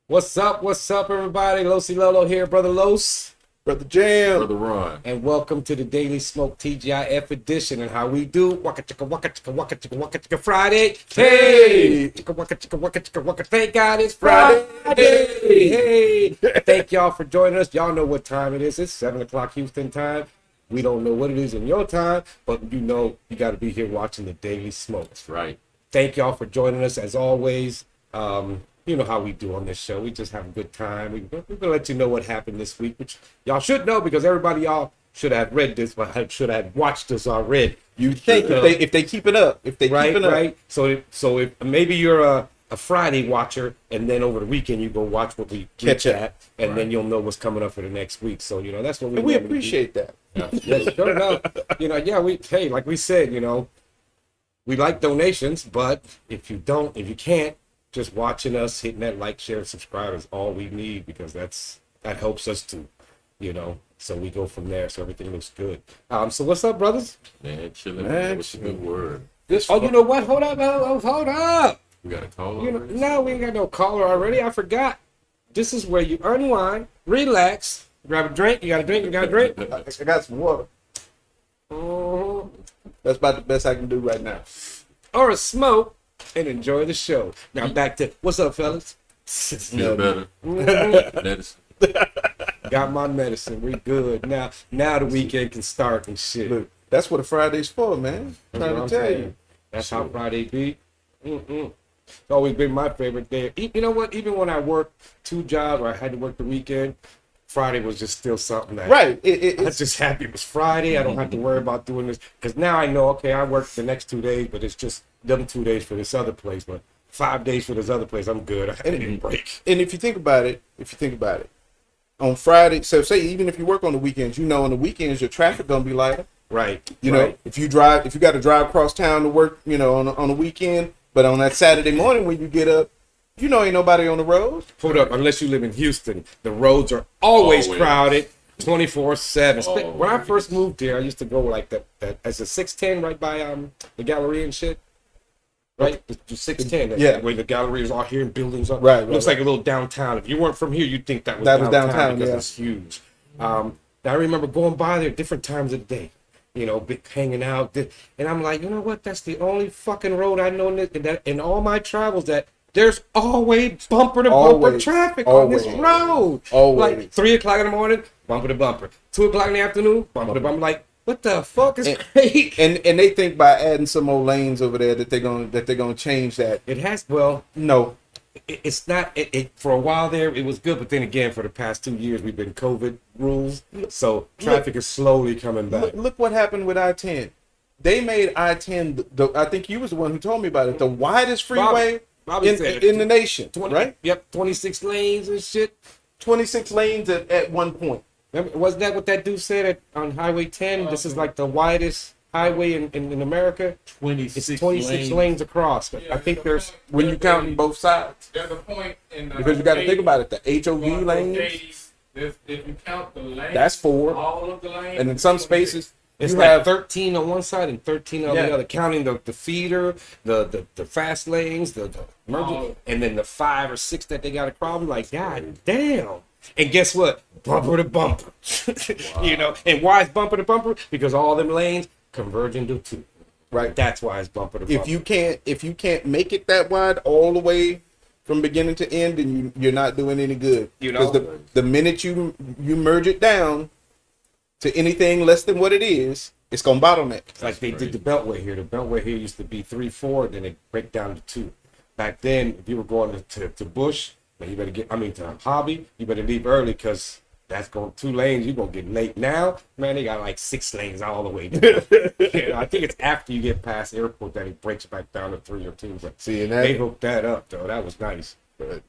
What's up? What's up, everybody? Losi Lolo here, Brother Los. Brother Jam. Brother Ron. And welcome to the Daily Smoke TGIF edition. And how we do, waka chicka waka chicka waka chicka waka chicka Friday. Hey! Chicka waka chicka waka chicka waka. Thank God it's Friday. Hey! Thank y'all for joining us. Y'all know what time it is. It's 7 o'clock Houston time. We don't know what it is in your time, but you know you got to be here watching the Daily Smoke. That's right. Thank y'all for joining us as always. You know how we do on this show. We just have a good time. We're going to let you know what happened this week, which y'all should know because everybody y'all should have read this, but should have watched us already. You think if they keep it up, keep it up. Right. So if maybe you're a Friday watcher, and then over the weekend you go watch what we Catch at, and then you'll know what's coming up for the next week. So that's what And we appreciate that. Yes, sure enough. Like we said, we like donations, but if you can't, just watching us, hitting that like, share, and subscribe is all we need because that helps us too, So we go from there, so everything looks good. So what's up, brothers? Man, chilling. Man, What's a good word? You know what? Hold up. We got a call. No, we ain't got no caller already. I forgot. This is where you unwind, relax, grab a drink. You got a drink? You got a drink? I got some water. Mhm. That's about the best I can do right now. Or a smoke, and enjoy the show. Now back to what's up, fellas? Feel better. Mhm. Medicine. Got my medicine. We good now. Now the weekend can start and shit. Look, that's what a Friday's for, man. That's Trying what I'm to tell saying. you. That's how Friday be. It's always been my favorite day. You know what? Even when I worked 2 jobs or I had to work the weekend, Friday was just still something that Right. I was just happy it was Friday. I don't have to worry about doing this because now I know, okay, I work the next 2 days, but it's just them 2 days for this other place, but 5 days for this other place. I'm good. I need a break. And if you think about it, on Friday, so say even if you work on the weekends, on the weekends your traffic gonna be lighter. Right. You know, if you got to drive across town to work, on the weekend, but on that Saturday morning when you get up, ain't nobody on the road. Hold up, unless you live in Houston, the roads are always crowded 24/7. When I first moved here, I used to go like that as a 610 right by the gallery and shit. Right? The 610. Yeah. Where the gallery is all here and buildings up. Right, Looks like a little downtown. If you weren't from here, you'd think that was downtown because yeah. it's huge. Now I remember going by there different times of the day. Hanging out. And I'm like, you know what? That's the only fucking road I know in all my travels that there's always bumper to bumper traffic on this road. Always. Like 3 o'clock in the morning, bumper to bumper. 2 o'clock in the afternoon, bumper to bumper. Like, what the fuck is great? And they think by adding some more lanes over there that they're gonna change that. It has, No. it's not. For a while there, it was good, but then again, for the past 2 years, we've been COVID rules, so traffic is slowly coming back. Look what happened with I-10. They made I-10. I think you was the one who told me about it. The widest freeway Bobby said in the nation. 20, right? Yep, 26 lanes and shit. 26 lanes at one point. Remember, wasn't that what that dude said on Highway 10? This is like the widest highway in America. 26 It's 26 lanes across. Yeah, I think there's When you counting both sides. There's a point in the Because you got to think about it. The HOV going from lanes, 80s, if you count the lanes, that's 4. all of the lanes, And in some spaces, it's you like have 13 on one side and 13 on the Yeah. other, counting the feeder, the fast lanes, the emergency, and then the 5 or 6 that they got across. I'm like, God damn. And guess what? Bumper to bumper. And why is bumper to bumper? Because all them lanes converge into 2. right. That's why it's bumper to bumper. If you can't make it that wide all the way from beginning to end, then you're not doing any good. Because the minute you merge it down to anything less than what it is, it's gonna bottleneck. It's like they did the Beltway here. The Beltway here used to be 3-4, then it break down to 2. Back then, if you were going to Bush, man, you better to Hobby, you better leave early because that's going 2 lanes. You're gonna get late. Now, man, they got like 6 lanes all the way down. I think it's after you get past the airport that it breaks back down to 3 or 2. But See, and they hooked that up though. That was nice. But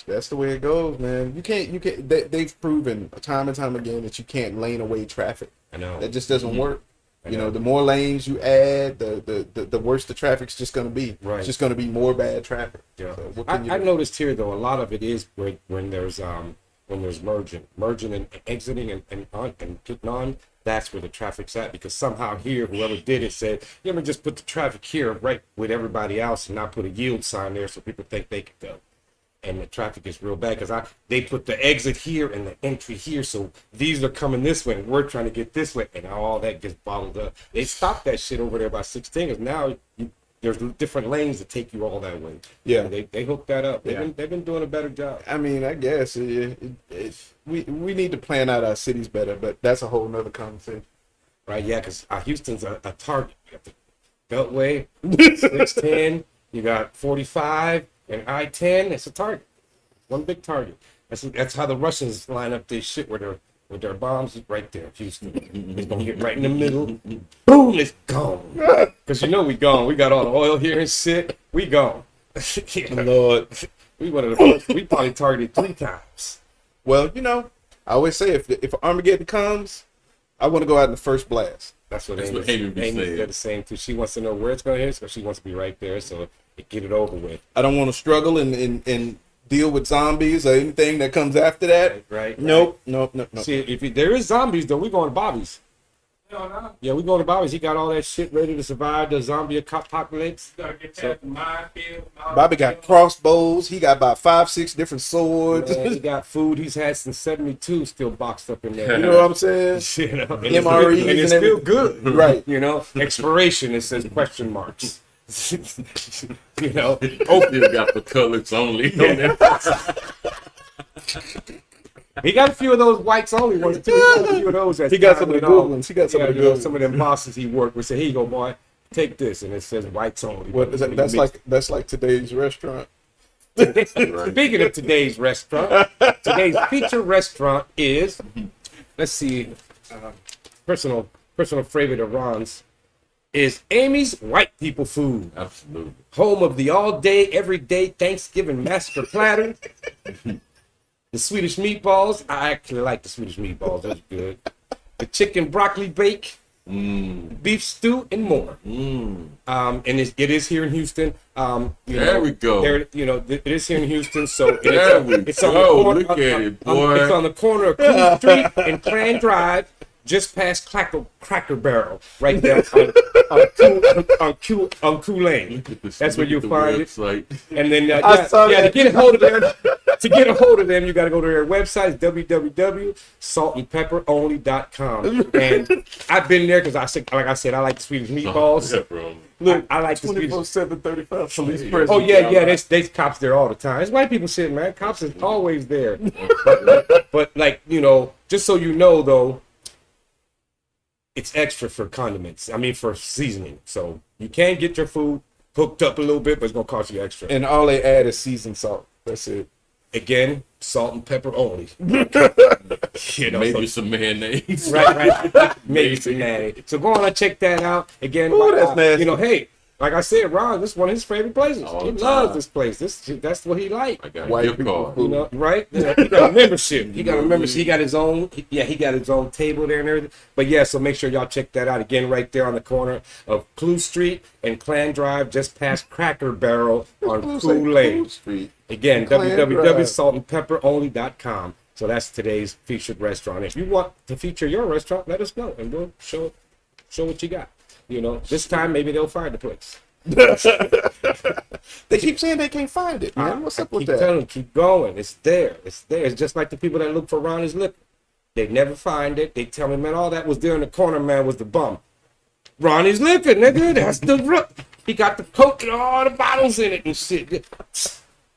that's the way it goes, man. You can't. They've proven time and time again that you can't lane away traffic. I know. That just doesn't work. The more lanes you add, the worse the traffic's just going to be. Right. It's just going to be more bad traffic. Yeah. So what can you I do? noticed here though a lot of it is when there's merging and exiting and getting on. That's where the traffic's at because somehow here whoever did it said, you ever just put the traffic here right with everybody else and not put a yield sign there so people think they could go. and the traffic is real bad because they put the exit here and the entry here, so these are coming this way and we're trying to get this way, and all that gets bottled up. They stopped that shit over there by 16 because now there's different lanes that take you all that way. Yeah, they hooked that up. They've been doing a better job. I mean, I guess we need to plan out our cities better, but that's a whole nother conversation. Right? Yeah, because Houston's a target. You got the Beltway, 610. You got 45 and I-10. It's a target. One big target. That's how the Russians line up this shit with their bombs right there. Houston. It's gonna get right in the middle. Boom! It's gone. Because we gone. We got all the oil here and shit. We gone. Lord, we one of the first. We probably targeted 3 times. Well, I always say if Armageddon comes, I want to go out in the first blast. That's what Amy said the same too. She wants to know where it's gonna hit, so she wants to be right there, so get it over with. I don't want to struggle and deal with zombies or anything that comes after that. Right. Nope. See, if there is zombies though, we going to Bobby's. No. Yeah, we going to Bobby's. He got all that shit ready to survive the zombie apocalypse. You gotta get that minefield. Bobby got crossbows. He got about 5-6 different swords. Man, he got food. He's had since '72 still boxed up in there. You know what I'm saying? MREs and it's still good. Right. Expiration, it says question marks. Still got the colors only. He got a few of those whites only ones too. He got a few of those. He got some of the good ones. He got some of the good ones. Some of them bosses he worked with say, "Here you go, boy. Take this," and it says whites only. What is that? That's like today's restaurant. Speaking of today's restaurant, today's feature restaurant is, let's see, personal favorite of Ron's is Amy's White People Food. Absolutely. Home of the all-day, everyday Thanksgiving master platter. The Swedish meatballs. I actually like the Swedish meatballs. Those are good. The chicken broccoli bake, beef stew, and more. And it is here in Houston. There we go. It is here in Houston. So it's on the corner. Look at it, boy. It's on the corner of Cool Street and Clan Drive, just past Cracker Barrel, right there on Cool Lane. That's where you'll find it. And then to get a hold of them, you got to go to their website, www.saltandpepperonly.com. And I've been there because I like the Swedish meatballs. Look, I like the Swedish 24/7/35 police presence. Oh yeah, there's cops there all the time. There's white people shit, man. Cops is always there. but just so you know though, it's extra for condiments. I mean, for seasoning. So you can get your food hooked up a little bit, but it's gonna cost you extra. And all they add is seasoned salt. That's it. Again, salt and pepper only. Maybe some mayonnaise. Right. Maybe some mayonnaise. So go on and check that out. Again, that's nasty. Hey, like I said, Ron, this is one of his favorite places. He loves this place. That's what he likes. I got a gift card. Right? He got a membership. He got his own. He got his own table there and everything. But yeah, so make sure y'all check that out. Again, right there on the corner of Clue Street and Clan Drive, just past Cracker Barrel on Cool Lane. Again, www.saltandpepperonly.com. So that's today's featured restaurant. If you want to feature your restaurant, let us know and we'll show what you got. This time maybe they'll find the place. They keep saying they can't find it, man. What's up with that? Keep telling them, keep going. It's there. It's just like the people that look for Ronnie's Liquor. They never find it. They tell me, man, all that was there in the corner, man, was the bum. Ronnie's Liquor, nigga. That's the rook. He got the Coke and all the bottles in it and shit.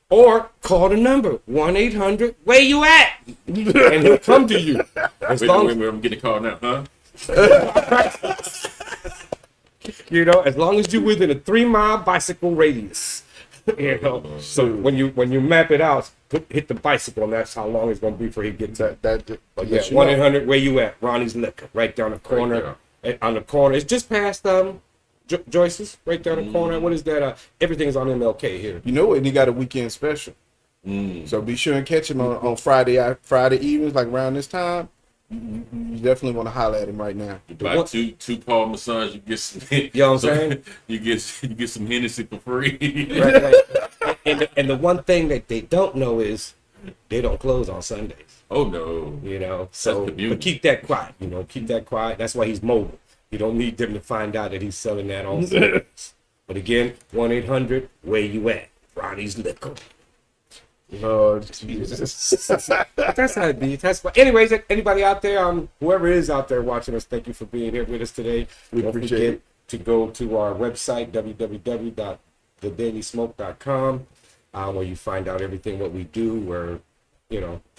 Or call the number 1-800. Where you at? And he'll come to you. Wait, I'm getting a call now, huh? As long as you're within a 3-mile bicycle radius. So when you map it out, hit the bicycle, and that's how long it's gonna be before he gets that. But yeah, 1-800. Where you at? Ronnie's Liquor, right down the corner. Right on the corner, it's just past Joyce's, right down the corner. What is that? Everything's on MLK here. And he got a weekend special. So be sure and catch him on Friday evenings, like around this time. You definitely want to holler at him right now. You buy two paw massage, you get some. You know what I'm saying? You get some Hennessy for free. Right. And the one thing that they don't know is they don't close on Sundays. Oh no. So but keep that quiet. Keep that quiet. That's why he's mobile. You don't need them to find out that he's selling that on Sundays. But again, 1-800. Where you at? Ronnie's Liquor. Lord Jesus. That's how it be. That's why. Anyways, anybody out there, whoever is out there watching us, thank you for being here with us today. We Don't appreciate forget it. to go to our website, www.thedailysmoke.com, where you find out everything what we do, where,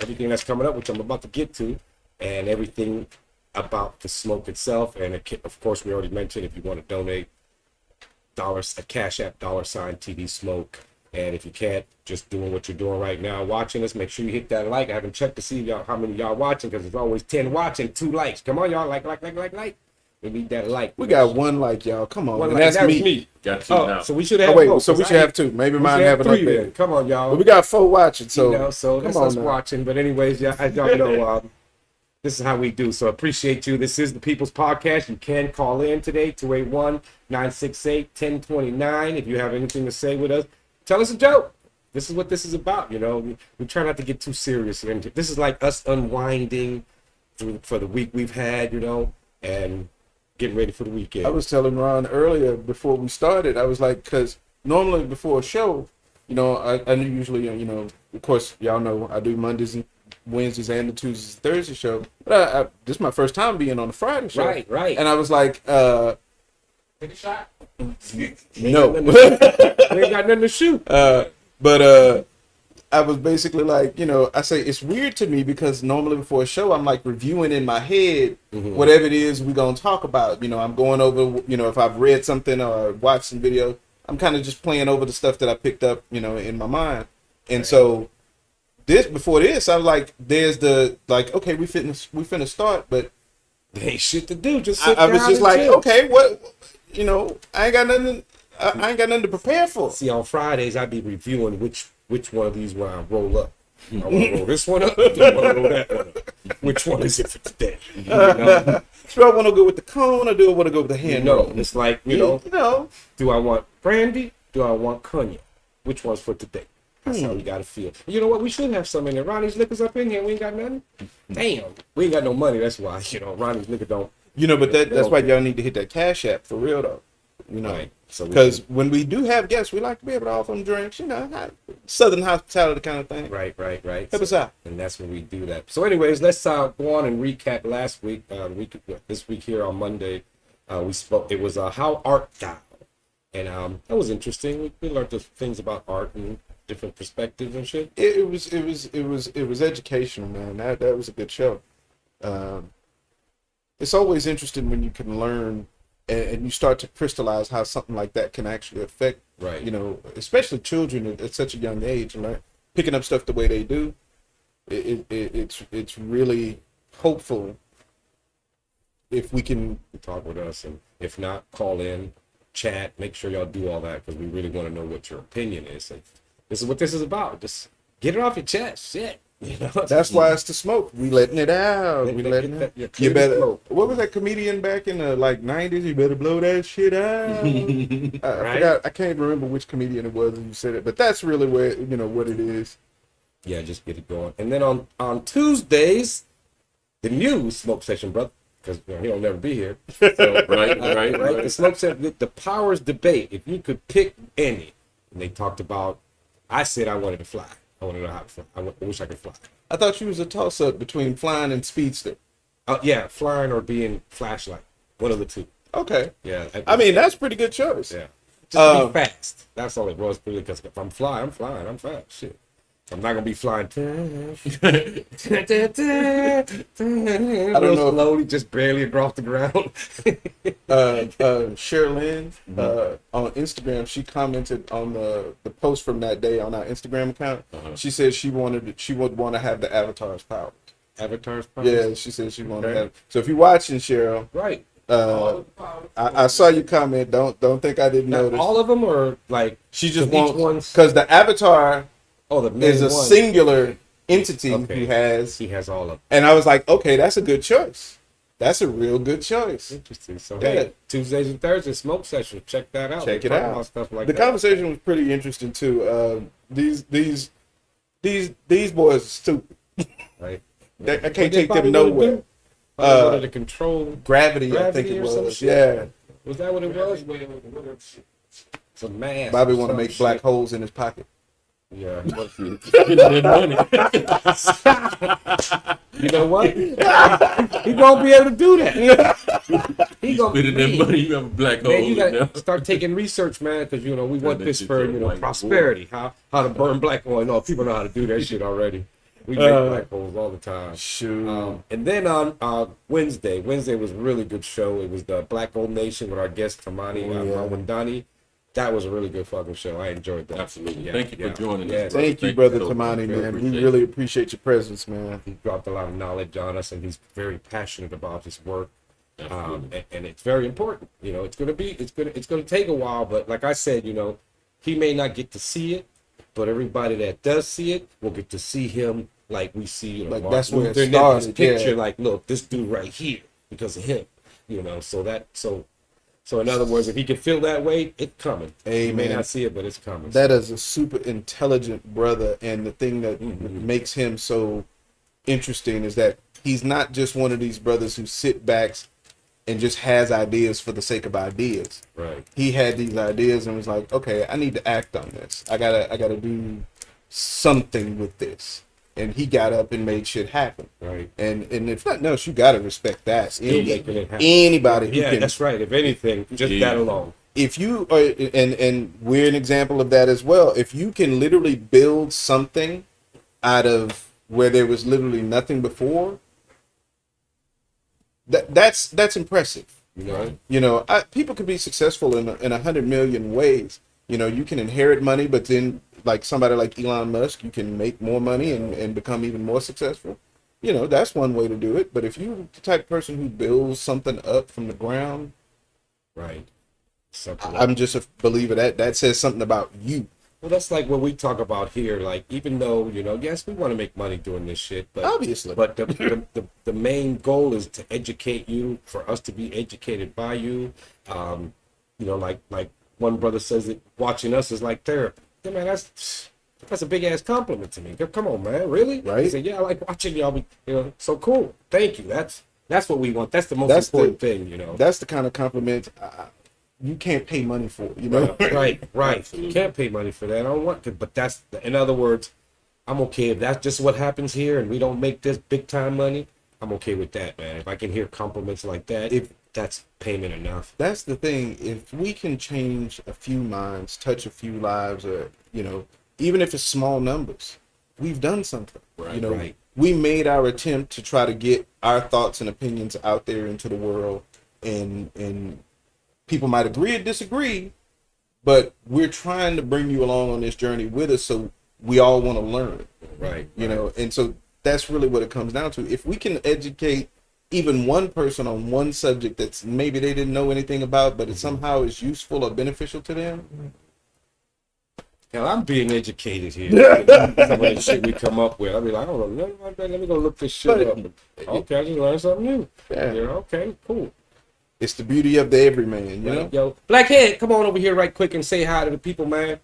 everything that's coming up, which I'm about to get to, and everything about the smoke itself. And of course, we already mentioned, if you want to donate, a Cash App, $TD Smoke. And if you can't, just doing what you're doing right now, watching us, make sure you hit that like. I haven't checked to see how many y'all watching, because there's always 10 watching, 2 likes. Come on, y'all, like. We need that like. We got one like, y'all. Come on. One And like. that's That was me. me. Got two Oh, now. so we should have. Oh, wait. both, So we 'cause should have 2. Maybe mine have an 3 update. then. Come on, y'all. But we got 4 watching. So, So that's come on us now. watching. But anyways, yeah, as y'all know, this is how we do. So appreciate you. This is the People's Podcast. You can call in today, 281-968-1029. If you have anything to say with us, tell us a joke. This is what this is about. We try not to get too serious. And this is like us unwinding for the week we've had, and getting ready for the weekend. I was telling Ron earlier before we started, I was like, because normally before a show, I usually, of course, y'all know I do Mondays and Wednesdays and the Tuesdays and Thursday show. But this is my first time being on a Friday show. Right. And I was like, Take a shot. no. We ain't got nothing to shoot. But I was basically like, I say it's weird to me because normally before a show, I'm like reviewing in my head whatever it is we're going to talk about. I'm going over, if I've read something or watched some video, I'm kind of just playing over the stuff that I picked up, in my mind. And so before this, I was like, there's okay, we finna start, but There ain't shit to do. Just sit I was down just and like, chill. okay, what, I ain't got nothing. I ain't got nothing to prepare for. See, on Fridays, I be reviewing which one of these will I roll up. I want to roll this one up. I want to roll that one up. Which one is it for today? Do I want to go with the cone or do I want to go with the hand roll? It's like, No. do I want brandy? Do I want cognac? Which one's for today? That's how we got to feel. You know what? We should have some in there. Ronnie's liquor's up in here. We ain't got nothing. Damn. We ain't got no money. That's why, Ronnie's liquor don't. But that's why y'all need to hit that Cash App for real though. Right. So Because when we do have guests, we like to be able to offer them drinks, Southern hospitality kind of thing. Right. Help us out. And that's when we do that. So anyways, let's go on and recap last week. This week here on Monday, we spoke. It was How Art Thou? And that was interesting. We learned the things about art and different perspectives and shit. It was educational, man. That was a good show. It's always interesting when you can learn and you start to crystallize how something like that can actually affect, Right. Especially children at such a young age, and picking up stuff the way they do. It's really hopeful if we can Talk with us, and if not, call in, chat. Make sure y'all do all that because we really want to know what your opinion is. And this is what this is about. Just get it off your chest. Shit. That's why it's the smoke. We letting it out. We letting it out. You better. What was that comedian back in the 90s? You better blow that shit out. I forgot. I can't remember which comedian it was who said it, but that's really where what it is. Yeah, just get it going. And then on Tuesdays, the new smoke session, brother, because he'll never be here. So, Right. The smoke session, the powers debate. If you could pick any, and they talked about. I said I wanted to fly. I want to know how to fly. I wish I could fly. I thought you was a toss-up between flying and speedster. Yeah, flying or being flashlight. One of the two. Okay. Yeah. I mean, that's a pretty good choice. Yeah. Just be fast. That's all it was, really, because if I'm flying, I'm fast. Shit. I'm not going to be flying. I don't know. Slowly, just barely across the ground. Sherilyn, on Instagram, she commented on the post from that day on our Instagram account. She said she would want to have the avatar's powers. Avatar's powers? Yeah, she said she wanted to have. So if you're watching, Cheryl, right. I saw your comment. Don't think I didn't notice. All of them, or like she just wants wants because the avatar is a one. singular entity Okay. who has. He has all of them. And I was like, okay, that's a good choice. That's a real good choice. Interesting. So Yeah. hey, Tuesdays and Thursdays smoke session. Check that out. Check They it talk out. about stuff like The that. conversation was pretty interesting too. These boys are stupid. Right. I What can't they take probably them wanna nowhere. do? Probably wanted to control Gravity, I think gravity it or some was. shit. Yeah. Was that what it was? Some mass. Bobby or want to some make shit. black holes in his pocket. Yeah. Spending that money. You know what? He won't be able to do that. He gonna Spending that man, money, you have a black hole man, you in gotta there. start taking research, man, because you know we want that this shit's for a white prosperity. How to burn black oil? No, people know how to do that shit already. We make black holes all the time. Shoot. And then on Wednesday was a really good show. It was the Black Gold Nation with our guest Tamani Mawandani. That was a really good fucking show. I enjoyed that. Absolutely. Yeah, Thank you for joining us. Thank you, brother so Tamani, much. man. We Appreciate really it. appreciate your presence, man. He dropped a lot of knowledge on us, and he's very passionate about his work. Absolutely. And it's very important. You know, it's gonna take a while, but like I said, you know, he may not get to see it, but everybody that does see it will get to see him like we see. You know, Like, Martin that's where it Luther, and started, this picture. yeah. Like, look, this dude right here because of him. You know, so in other words, if he can feel that way, it's coming. Hey, You may man. not see it, but it's coming. That is a super intelligent brother, and the thing that makes him so interesting is that he's not just one of these brothers who sit back and just has ideas for the sake of ideas. Right. He had these ideas and was like, okay, I need to act on this. I gotta do something with this. And he got up and made shit happen. Right. And if nothing else, you gotta respect that. Still making it happen. Anybody who Yeah, can, that's right. If anything, just Yeah. that alone. if you are, and we're an example of that as well. If you can literally build something out of where there was literally nothing before, that's impressive. You know, people can be successful in 100 million ways. You know, you can inherit money, but then like somebody like Elon Musk, you can make more money and become even more successful. You know, that's one way to do it. But if you're the type of person who builds something up from the ground, Right. Something I'm just a believer that says something about you. Well, that's like what we talk about here. Like, even though, you know, yes, we want to make money doing this shit, but Obviously. but the main goal is to educate you, for us to be educated by you. You know, like one brother says that watching us is like therapy. Yeah, man, that's a big ass compliment to me. Come on, man, really? Right. He said, yeah, I like watching y'all. You know, so cool. Thank you. That's what we want. That's the most That's important thing. You know. That's the kind of compliment you can't pay money for. You know. Right. You can't pay money for that. I don't want to. But that's, in other words, I'm okay if that's just what happens here and we don't make this big time money. I'm okay with that, man. If I can hear compliments like that, if that's payment enough. That's the thing. If we can change a few minds, touch a few lives, or you know, even if it's small numbers, we've done something. Right, you know, right. we made our attempt to try to get our thoughts and opinions out there into the world, and people might agree or disagree, but we're trying to bring you along on this journey with us, so we all want to learn. Right. You know, and so that's really what it comes down to. If we can educate even one person on one subject that's maybe they didn't know anything about, but it somehow is useful or beneficial to them. Hell, I'm being educated here. Some of the shit we come up with. I'll be like, I don't know, let me go look this shit up. Okay, I just learned something new. Yeah. You know, okay, cool. It's the beauty of the everyman, you know? Right, yo, Blackhead, come on over here right quick and say hi to the people, man.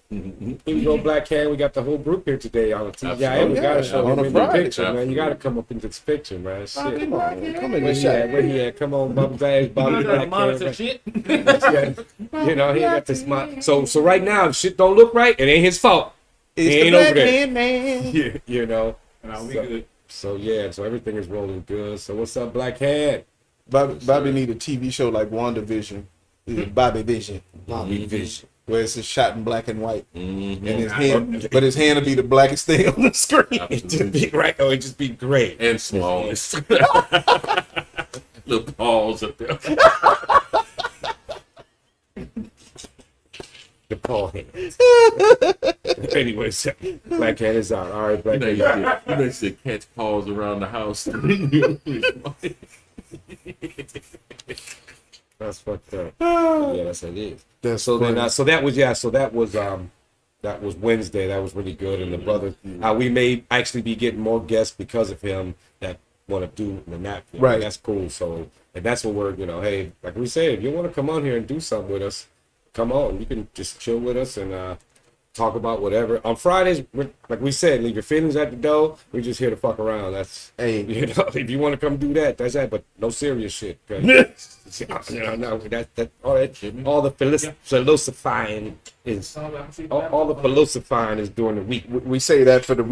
Here we go, Blackhead. We got the whole group here today on the TGIF. We gotta show on them a in the Friday. picture, man. You gotta come up into this picture, man. Shit. Come on, come in Where the he shot. at? Where he at? Come on, Bobby Bags, Bobby Monitor Blackhead. shit. Yeah. You know, he got this smile. So right now, if shit don't look right, it ain't his fault. It's He the ain't over black there. man. Yeah, you know. No, we So- good. So yeah, so everything is rolling good. So what's up, Blackhead? Bobby need a TV show like WandaVision. Bobby Vision. Bobby Vision. Where it's just shot in black and white. Mm-hmm. And his hand, but his hand will be the blackest thing on the screen. It just be right. Oh, it just be great. And smallest. Little paws up there. The Paul hands. Anyways, Blackhead is out. All right, You know, Blackhead. you know, you see cat's paws around the house. That's fucked up. Yeah, that's what it is. That's So then, funny. so that was Wednesday. That was really good. And the brother, we may actually be getting more guests because of him that want to do the nap. You know, Right. That's cool. So, and that's what we're, you know, hey, like we said, if you want to come on here and do something with us, come on. You can just chill with us and talk about whatever. On Fridays, like we said, leave your feelings at the door. We're just here to fuck around. That's if you want to come do that, that's that. But no serious shit. No, all the philosophizing is all the philosophizing is during the week. We say that for the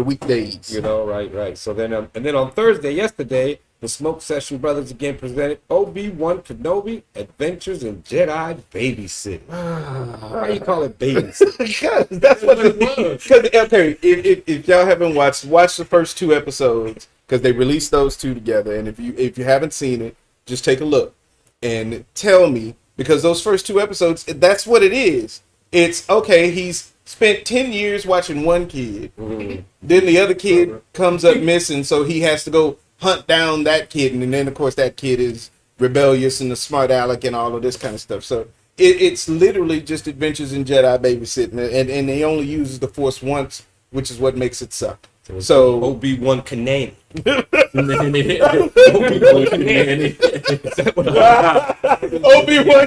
weekdays. Right. So then, and then on Thursday, yesterday, the Smoke Session Brothers again presented Obi-Wan Kenobi Adventures in Jedi Babysitting. Why you call it babysitting? Because that's what it was. Because okay, if y'all haven't watch the first 2 episodes because they released those 2 together, and if you haven't seen it, just take a look and tell me, because those first 2 episodes, that's what it is. It's okay. He's spent 10 years watching one kid, then the other kid comes up missing, so he has to go hunt down that kid, and then of course that kid is rebellious and a smart aleck and all of this kind of stuff. So it's literally just Adventures in Jedi Babysitting, and they only use the Force once, which is what makes it suck. So Obi-Wan Kenobi. Obi-Wan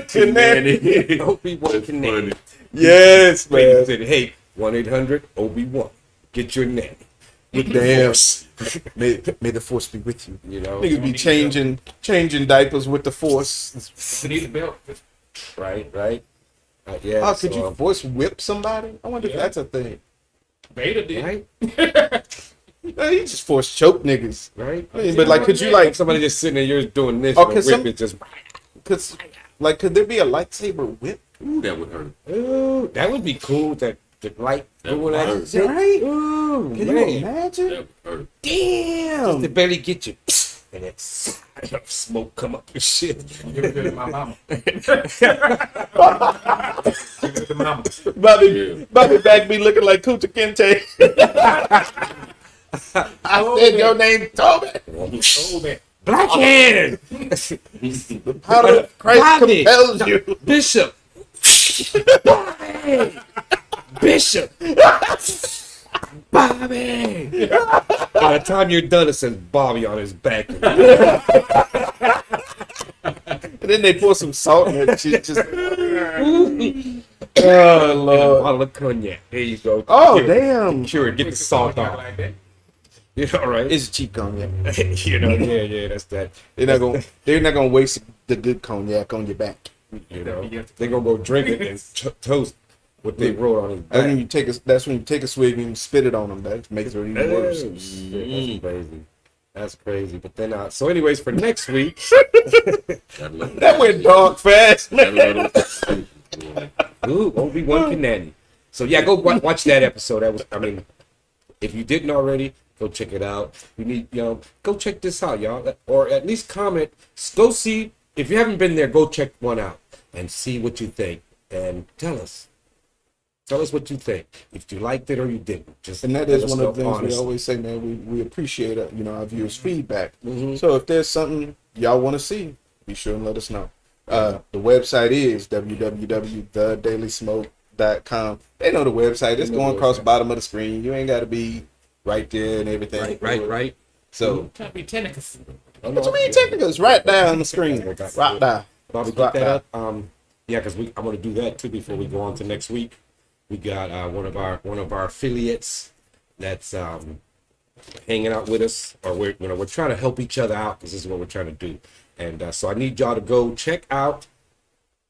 Kenobi. Obi-Wan Kenobi. Yes, man. Said, hey, 1-800-Obi-Wan. Get your nanny. Damn. May the Force be with you. Niggas be changing diapers with the Force. You need the belt. Right. Yeah. Oh, could you Force whip somebody? I wonder if that's a thing. Vader did. Right? No, you just Force choke niggas. Right? I mean, but like, could you like somebody just sitting there, you're doing this, Oh, and the whip is just... could there be a lightsaber whip? Ooh, that would hurt. Ooh, that would be cool. That the light doing that. Right? Ooh, Can man. you imagine? That would hurt. Just Damn. to barely get you. And then smoke come up and shit. Give it to my mama. Give it to mama. Bobby back be looking like Kunta Kinte. I said your name, Toby. Oh, man. Blackhead! The power of Christ Bobby. compels you. Bishop! Bobby! Bishop! Bobby! By the time you're done, it says Bobby on his back. And then they pour some salt in that shit. Just... oh, Lord. A bottle of cognac. There you go. Oh, damn. Cure it. Get the salt off. Like that. You know, right? It's cheap cognac. Yeah, that's that. They're not gonna waste the good cognac on your back. You know, they're gonna go drink it and toast what they wrote on his back. That's when you take a swig and you spit it on them. That makes it even worse. That's crazy. That's crazy. But then, so anyways, for next week, That went dark fast. ooh, Obi-Wan Kenobi. So yeah, go watch that episode. That was, I mean, if you didn't already, go check it out. You need, go check this out, y'all, or at least comment. Go see. If you haven't been there, go check one out and see what you think, and tell us. Tell us what you think. If you liked it or you didn't. And that is one of the things we always say, man. We appreciate our viewers' feedback. So if there's something y'all want to see, be sure and let us know. The website is www.thedailysmoke.com. They know the website. It's going across the bottom of the screen. You ain't got to be right there and everything. Right. So, Can't be tentacles. what you mean technical? It's right there on the screen. Right there. Bobby, get that up. Yeah, because I'm going to do that too before we go on to next week. We got one of our affiliates that's hanging out with us, or we're trying to help each other out, because this is what we're trying to do. And so I need y'all to go check out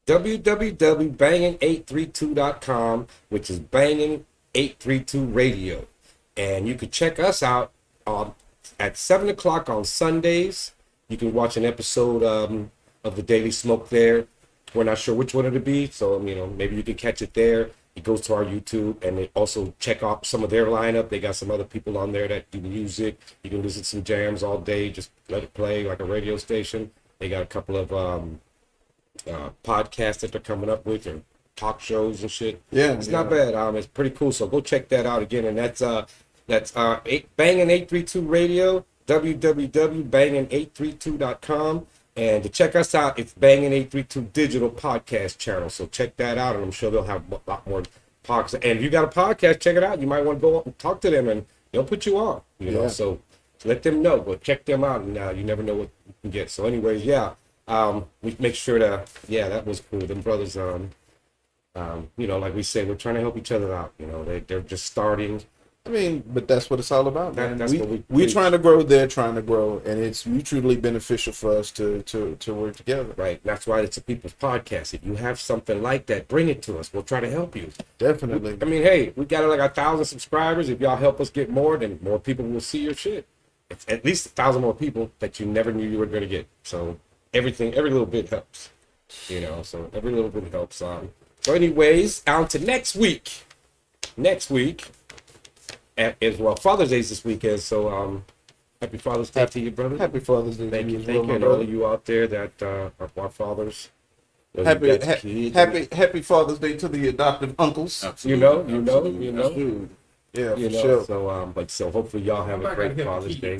www.banging832.com, which is Banging 832 Radio, and you can check us out at 7 o'clock on Sundays. You can watch an episode of the Daily Smoke there. We're not sure which one it'll be, so maybe you can catch it there. It goes to our YouTube, and they also check out some of their lineup. They got some other people on there that do music. You can listen to some jams all day, just let it play like a radio station. They got a couple of podcasts that they're coming up with, or talk shows and shit. Yeah, it's not bad. It's pretty cool. So go check that out again, and that's Banging 832 Radio, www.banging832.com. And to check us out, it's Banging 832 Digital Podcast Channel. So check that out, and I'm sure they'll have a lot more podcasts. And if you got a podcast, check it out. You might want to go up and talk to them, and they'll put you on. So let them know. But check them out, and you never know what you can get. So anyways, we make sure to, that was cool. Them brothers, Like we say, we're trying to help each other out. They're just starting. I mean, but that's what it's all about, man. That's what we we're preach. trying to grow, they're trying to grow, and it's mutually beneficial for us to work together. Right. That's why it's a people's podcast. If you have something like that, bring it to us. We'll try to help you. Definitely. I mean, hey, we got like 1,000 subscribers. If y'all help us get more, then more people will see your shit. It's at least 1,000 more people that you never knew you were going to get. So every little bit helps. So every little bit helps. So anyways, on to next week. Next week, as well, Father's Day is this weekend. So happy Father's Day to you, brother. Happy Father's Day Thank to you, you, as thank well, you, my and all brother. of you out there that are our fathers. Those you got kids. Happy Father's Day to the adoptive uncles. Absolutely. You know. Dude. Yeah, You for know, sure. so hopefully y'all have a Somebody great gotta Father's Day.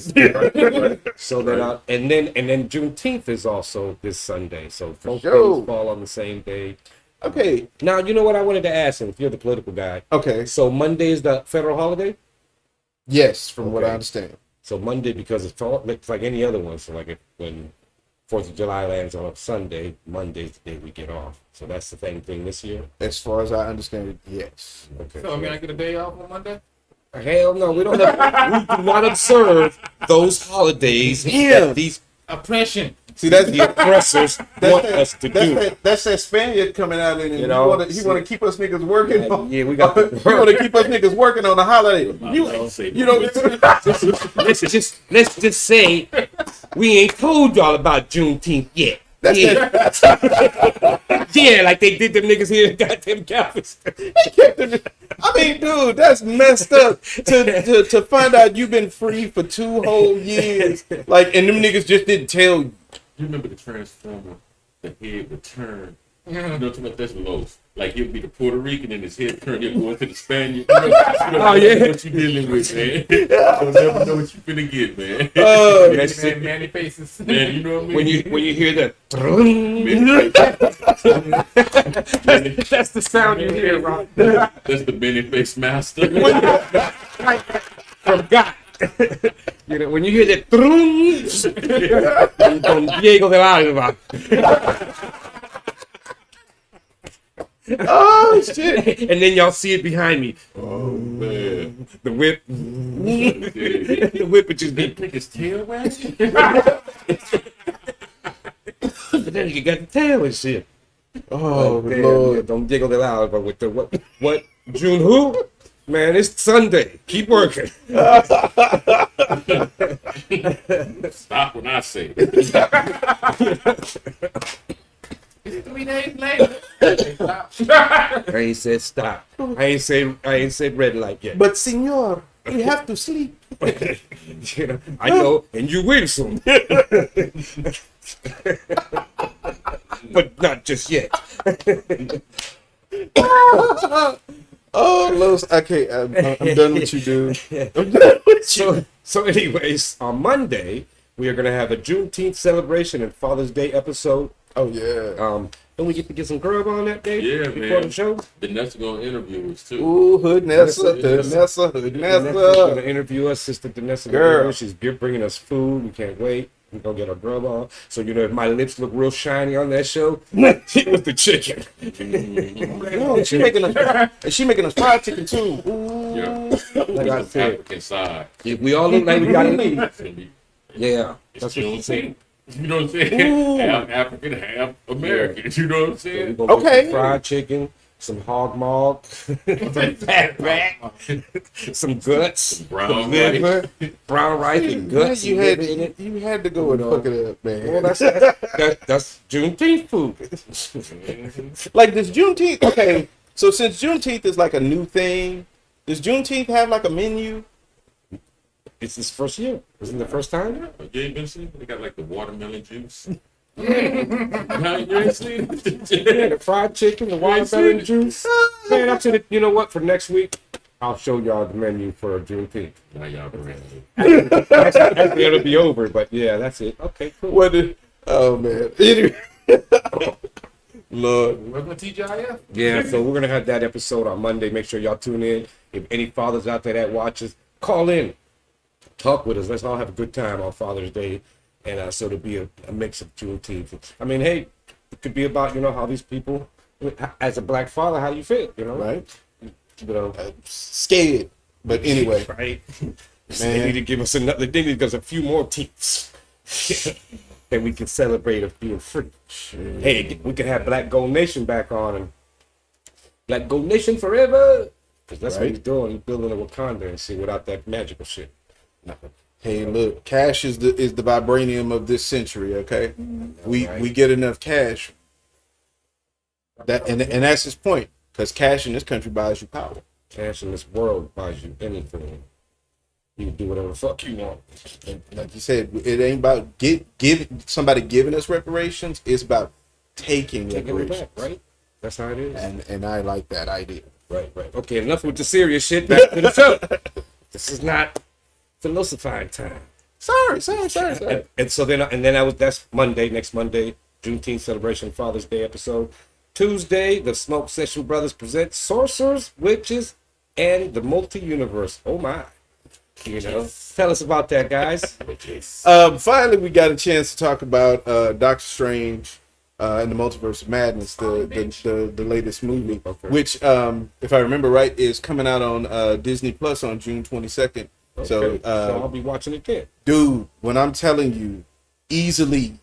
get So that and then Juneteenth is also this Sunday. So both sure. things fall on the same day. Okay. Now you know what I wanted to ask him. If you're the political guy, Okay. so Monday is the federal holiday. Yes, from what I Okay. understand. So Monday, because it's like any other one. So like when 4th of July lands on a Sunday, Monday's the day we get off. So that's the same thing this year. As far as I understand it, yes. Okay. So, I mean, I get a day off on Monday? Hell no, we don't. We do not observe those holidays that these Oppression. See, that's the oppressors want us to do. That's that Spaniard coming out in, and he want to keep us niggas working. Yeah, we got. He want to keep us niggas working on the holiday. Let's just say we ain't told y'all about Juneteenth yet. Yeah, like they did them niggas here in goddamn Galveston. I mean, dude, that's messed up. To find out you've been free for 2 whole years, like, and them niggas just didn't tell you. You remember the Transformer? The head would turn. You know what I'm talking about? That's Los. Like he'll be the Puerto Rican and his head turn. He'll go into the Spaniard. You don't Oh, yeah. know what you dealing with, man. You'll never know what you finna get, man. That's Man, Manny faces. Man, you know what I mean? when you hear that, that's the sound you hear, Ron. That's the Benny Face Master. From God. When you hear that, Don Diego del Alba. Oh shit! And then y'all see it behind me. Oh, man. The whip. The whip would just be. That nigga's tail wagging? But then you got the tail and shit. Oh Damn, Lord! Don't Diego del Alba with the what? June who? Man, it's Sunday. Keep working. Stop when I say. 3 days later. Stop. I ain't said stop. I ain't said red light yet. But senor, we have to sleep. I know, and you will soon. But not just yet. Oh, Los, okay, I'm done with you, dude. I'm done with you. So anyways, on Monday, we are going to have a Juneteenth celebration and Father's Day episode. Oh yeah. Don't we get to get some grub on that day? Yeah, before man. the show? Vanessa gonna interview us, too. Ooh, Hood Nessa, Vanessa's going Nessa. to interview us, Sister Danessa. Girl. She's bringing us food. We can't wait. We're going to get our grub on. So, if my lips look real shiny on that show, it was the chicken. No, she making us fried chicken too. Ooh. Yeah. Like I said, African side. if we all look like we got to leave. It's gonna be- Yeah. it's That's what she said. You know what I'm saying? Ooh. Half African, half American. You know what I'm So we're saying? gonna get Okay. some fried chicken, some hog maw, some fat back, some guts, Brown some liver, brown rice and guts. You and liver in it. had to go and No. hook it up, man. Well, that's Juneteenth food. Like this Juneteenth. Okay, so since Juneteenth is like a new thing, does Juneteenth have like a menu? It's this first year. Isn't it the first time? You ain't been seeing? They got like the watermelon juice. You ain't seen it? Yeah, the fried chicken, the watermelon juice. Man, that's it. You know what? For next week, I'll show y'all the menu for Juneteenth. Now y'all brand. Actually, it'll be over, but yeah, that's it. Okay, cool. What? Oh man. Anyway. Lord. Welcome to TGIF. Yeah, so we're gonna have that episode on Monday. Make sure y'all tune in. If any fathers out there that watches, call in, talk with us. Let's all have a good time on Father's Day, and so it'll be a mix of Juneteenth. I mean, hey, it could be about how these people As a black father, how you feel? You know, Right. You know, Scared. But anyway, right? They need to give us another. They need to give us a few more teams. That we can celebrate of being free. Hey, we can have Black Gold Nation back on and Black Gold Nation forever. Because that's what he's doing. He's building a Wakanda and see without that magical shit. hey, look, cash is the vibranium of this century. Okay, we get enough cash. And that's his point. Because cash in this country buys you power. Cash in this world buys you anything. You can do whatever the fuck you want. And like you said, it ain't about somebody giving us reparations. It's about taking Taking it reparations. back, right? That's how it is. And I like that idea. Right. Okay, enough with the serious shit. Back to the show. This is not philosophizing time. Sorry. And so then that's Monday, next Monday, Juneteenth celebration, Father's Day episode. Tuesday, the Smoke Session Brothers present Sorcerers, Witches, and the Multi-Universe. Oh my. You know, tell us about that, guys. Finally, we got a chance to talk about Doctor Strange and the Multiverse of Madness, the latest movie, which, if I remember right, is coming out on Disney Plus on June 22nd. Okay. So I'll be watching it then. Dude, when I'm telling you, easily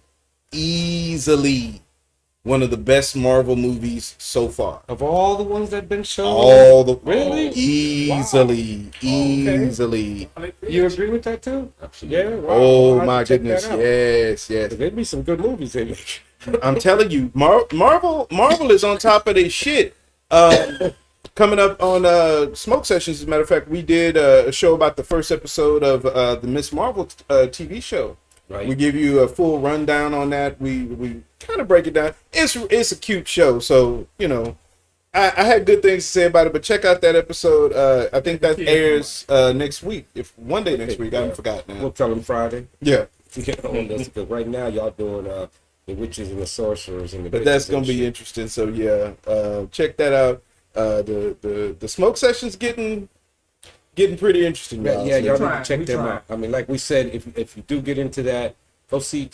one of the best Marvel movies so far. Of all the ones that have been shown? Really? Easily. You agree with that too? Absolutely. Yeah. Wow. Oh I'll my have to check goodness. that out. Yes. There'd be some good movies in it. I'm telling you, Marvel is on top of their shit. Coming up on Smoke Sessions, as a matter of fact, we did a show about the first episode of the Miss Marvel TV show. Right. We give you a full rundown on that. We kind of break it down. It's a cute show, so you know, I had good things to say about it. But check out that episode. I think that airs next week. If one day next week, I haven't forgotten now. We'll tell them Friday. Yeah. Because right now y'all doing the witches and the sorcerers and the. But that's gonna be interesting. So yeah, check that out. The Smoke Session's getting pretty interesting. Y'all. Yeah, y'all So, need to check them out. I mean, like we said, if you do get into that, go see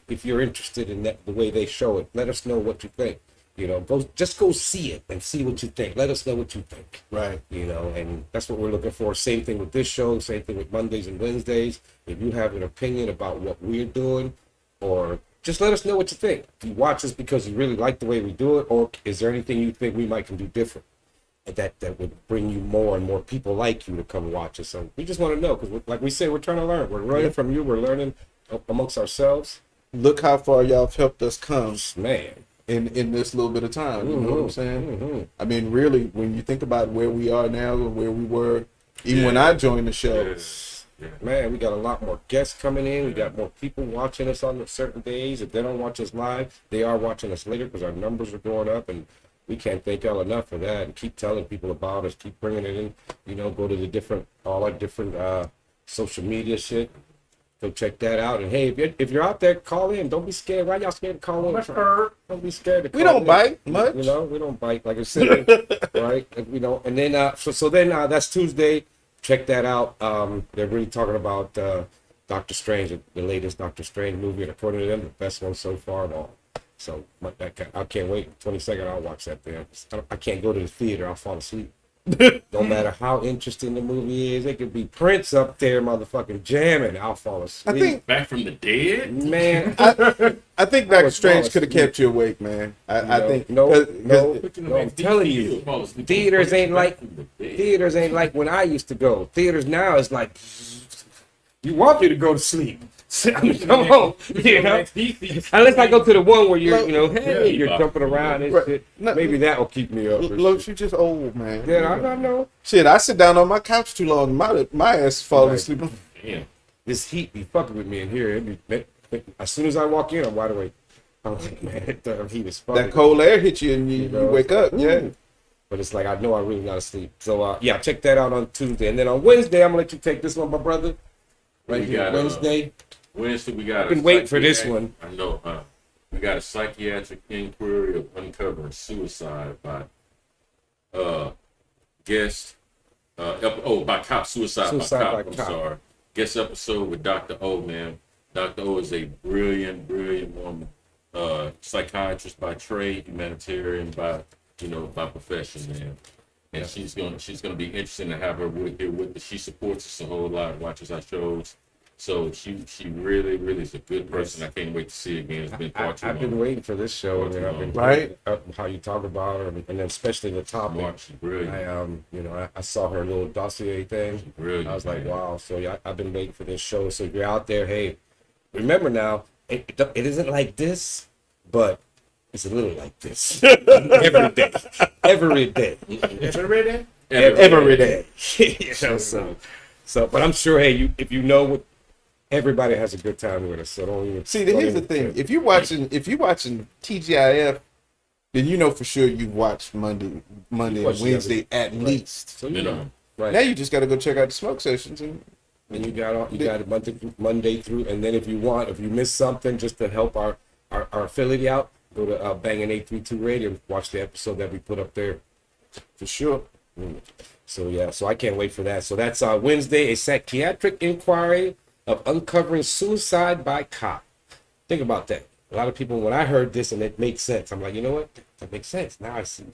if you're interested in that the way they show it. Let us know what you think. You know, go see it and see what you think. Let us know what you think. right. You know, and that's what we're looking for. Same thing with this show. Same thing with Mondays and Wednesdays. If you have an opinion about what we're doing, or just let us know what you think. If you watch us because you really like the way we do it, or is there anything you think we might can do different? That would bring you more and more people like you to come watch us. So we just want to know, because like we say, we're trying to learn. We're learning from you. We're learning amongst ourselves. Look how far y'all have helped us come Man. in this little bit of time. You know what I'm saying? I mean, really, when you think about where we are now and where we were, even when I joined the show. Yeah. Man, we got a lot more guests coming in. We got more people watching us on certain days. If they don't watch us live, they are watching us later because our numbers are going up, and we can't thank y'all enough for that. And keep telling people about us. Keep bringing it in. You know, go to all our different social media shit. Go check that out. And hey, if you're out there, call in. Don't be scared. Why y'all scared to call in? Don't be scared to call in. We don't bite much. You know, we don't bite, like I said, right? You know, and then then that's Tuesday. Check that out. They're really talking about Doctor Strange, the latest Doctor Strange movie, and according to them, the best one so far of all. So I can't wait. 22nd, I'll watch that thing. I can't go to the theater. I'll fall asleep. No matter how interesting the movie is, it could be Prince up there, motherfucking jamming. I'll fall asleep. I think Back from the dead? Man, I think Doctor was Strange falling could have kept you awake, man. I think no, cause I'm telling you, theaters ain't like when I used to go. Theaters now is like, you want me to go to sleep. I mean, come on, you know. Unless I go to the one where you're jumping around and Right. shit. No. Maybe that will keep me up. or Look, shit. you just old, man. Yeah, I know. Shit, I sit down on my couch too long. My ass falling Right. asleep. Damn. This heat be fucking with me in here. As soon as I walk in, I'm wide awake. I'm like, man, the heat is fucking. That cold air hits you and you wake up. Yeah. But it's like I know I really gotta sleep. So yeah, check that out on Tuesday, and then on Wednesday I'm gonna let you take this one, my brother. Right We here, got, Wednesday. Wednesday, we got. I've been waiting for this one. I know, huh? We got a psychiatric inquiry of uncovering suicide by guest. By cop suicide by Suicide cop. by I'm cop. sorry. Guest episode with Dr. O. Man, Dr. O is a brilliant woman. psychiatrist by trade, humanitarian by by profession, man. And she's gonna be interesting to have her here with us. She supports us a whole lot, watches our shows. So she really is a good person. I can't wait to see her again. It's been far too long. I've been waiting for this show, and I've been Right. how you talk about her, and then especially the topic. She's brilliant. I saw her little dossier thing. Brilliant, I was like, man. wow. So yeah, I've been waiting for this show. So if you're out there, hey, remember now, it isn't like this, but it's a little like this every day, every day, every day. But I'm sure, hey, if you know what. Everybody has a good time with us, so don't even. See, here's the thing: if you're watching TGIF, then you know for sure you watched Monday and Wednesday at least. So you know, right now you just got to go check out the smoke sessions, and you got it Monday through, and then if you miss something, just to help our affiliate out, go to Bangin' 832 Radio and watch the episode that we put up there, for sure. So yeah, so I can't wait for that. So that's Wednesday, a psychiatric inquiry of uncovering suicide by cop. Think about that. A lot of people, when I heard this and it makes sense, I'm like, you know what? That makes sense. Now I see.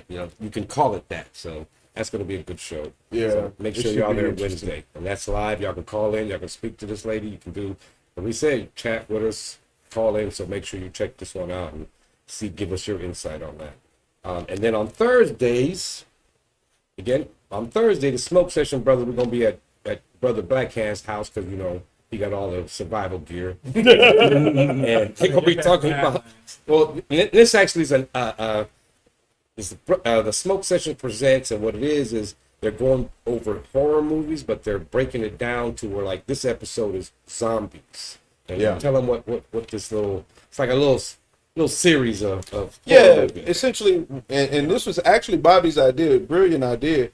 You can call it that. So that's going to be a good show. Yeah. So make sure y'all there Wednesday. And that's live. Y'all can call in. Y'all can speak to this lady. You can do, what we say, chat with us, call in. So make sure you check this one out and give us your insight on that. And then on Thursdays, the smoke session, brother, we're going to be at Brother Blackhand's house because he got all the survival gear, and they're gonna be talking about. Well, this actually is the smoke session presents, and what it is they're going over horror movies, but they're breaking it down to where like this episode is zombies, and you tell them what this it's like a little series of horror movies. essentially, and this was actually Bobby's idea, brilliant idea.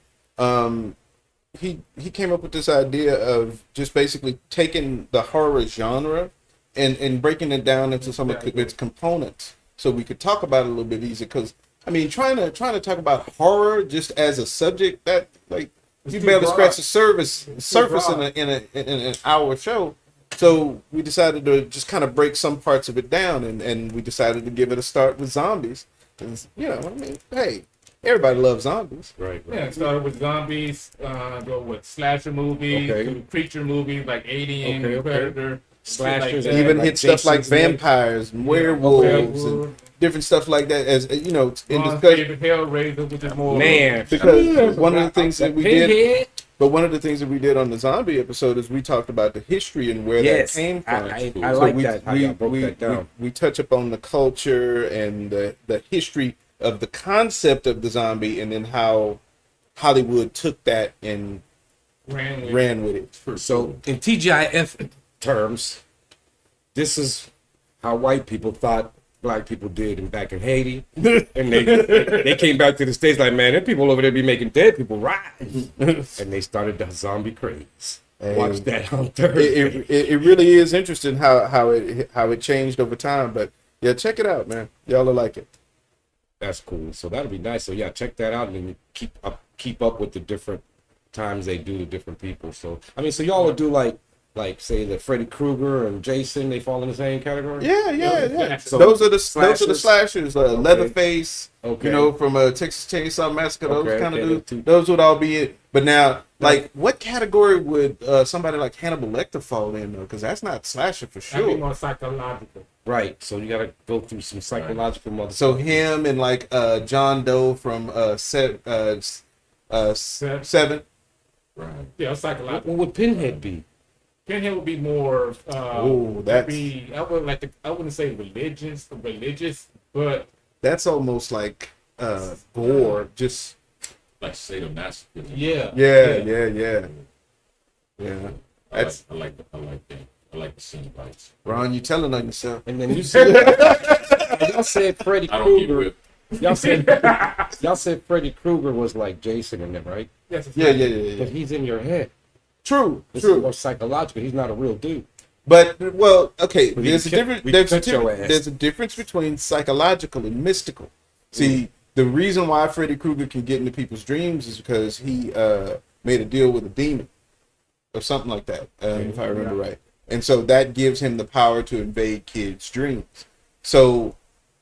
He came up with this idea of just basically taking the horror genre and breaking it down into some of its components, so we could talk about it a little bit easier. Because I mean, trying to talk about horror just as a subject, that like you barely scratch the surface in an hour show. So we decided to just kind of break some parts of it down, and we decided to give it a start with zombies. And, hey. Everybody loves zombies. Right. Yeah, it started with zombies, go with slasher movies, to creature movies like Alien, Predator, slashers, like even like hit stuff like vampires and werewolves and different stuff like that. As in discussion. Favorite Hellraiser, which is more Because one of the things that we did, Pinhead. but one of the things that we did on the zombie episode is we talked about the history and where that came from. I like that. How y'all broke that down. We touch upon the culture and the history of the concept of the zombie, and then how Hollywood took that and ran with it. So in TGIF terms, this is how white people thought black people did back in Haiti, and they came back to the States like, man, them people over there be making dead people rise, and they started the zombie craze. Watch that on Thursday. It really is interesting how it changed over time, but yeah, check it out, man. Y'all will like it. That's cool. So that'll be nice. So yeah, check that out, and then you keep up with the different times they do to different people. So I mean, so y'all would do like say that Freddy Krueger and Jason, they fall in the same category. Yeah. So those are the slashers. Leatherface. Okay. From Texas Chainsaw Massacre. Those kind of dudes. those would all be it. But now, like, what category would somebody like Hannibal Lecter fall in though? Because that's not slasher for That'd be sure. more psychological. Right. So you gotta go through some psychological mother. So him and like John Doe from Seven. Right. Yeah, psychological. What would Pinhead be? Pinhead would be more. that's I wouldn't say religious, but that's almost like gore. Just Like sadomasochism. yeah. That's I like that. I like the scene bites. Ron. You telling on yourself. And then you said y'all said Freddy I don't get Krueger. whipped. Y'all said Freddy Krueger was like Jason in them, right? yes, Yeah. But he's in your head. True. This is more psychological. He's not a real dude. But okay, We there's a can difference. we There's a cut your difference. ass. There's a difference between psychological and mystical. See, the reason why Freddy Krueger can get into people's dreams is because he made a deal with a demon or something like that, if I remember right. And so that gives him the power to invade kids' dreams. So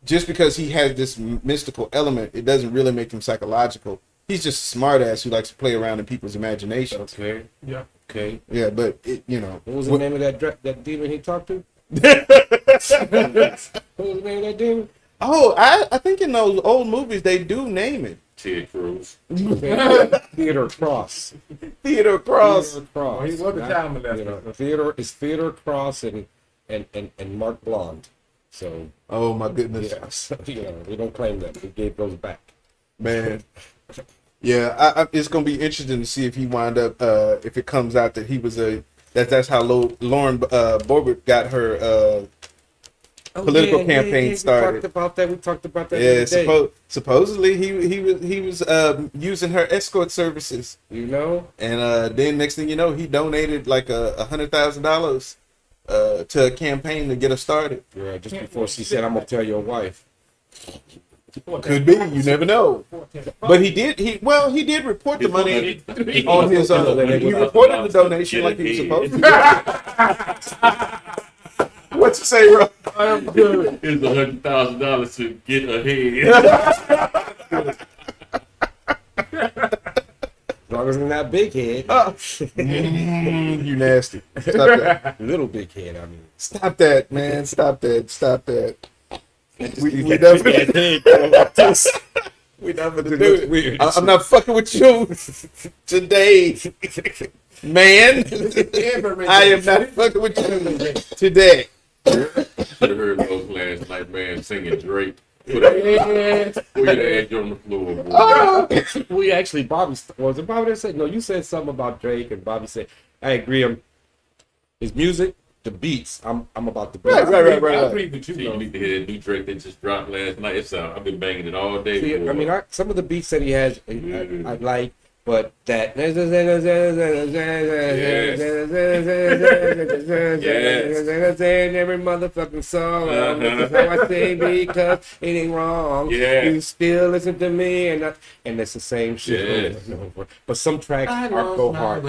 just because he has this mystical element, it doesn't really make him psychological. He's just a smart ass who likes to play around in people's imaginations. Okay. Yeah. Okay. Yeah, but you know, what was the name of that demon he talked to? What was the name of that demon? Oh, I think in those old movies they do name it. Ted Cruz. Theodore Cross. Theodore Cross. Theodore Cross. Well, he was a child molester. You know, Theodore Cross and Mark Blonde. So. Oh my goodness. Yeah. So, you know, we don't claim that. We gave those back. Man. Yeah, it's gonna be interesting to see if he wind up if it comes out that he was that's how Lauren Boebert got her political campaign started. We talked about that. Yeah, supposedly he was using her escort services. You know, and then next thing you know, he donated like $100,000 to a campaign to get her started. Yeah, just before she said, "I'm gonna tell your wife." Could be, you never know. But he did report the money on his he reported the donation like he was supposed to. What you say, bro? I'm good. It's $100,000 to get ahead. As long as it's not big head. You nasty. Stop that. Little big head, I mean. Stop that, man. Stop that. We never do it. Weird. I'm not fucking with you today, man. I am not fucking with you today. Should have heard those last night, man, singing Drake. Put your edge on the floor. Boy. We actually, Bobby, was it Bobby that said, no, you said something about Drake, and Bobby said, I agree, his music, the beats, I'm about to Right. I agree with you, See, you need to hear that new Drake that just dropped last night. It's I've been banging it all day. See, I mean, some of the beats that he has, I like, but that every motherfucking song, this is how I sing because it ain't wrong. Yeah. You still listen to me, and it's the same shit. Yes. But some tracks are go hard.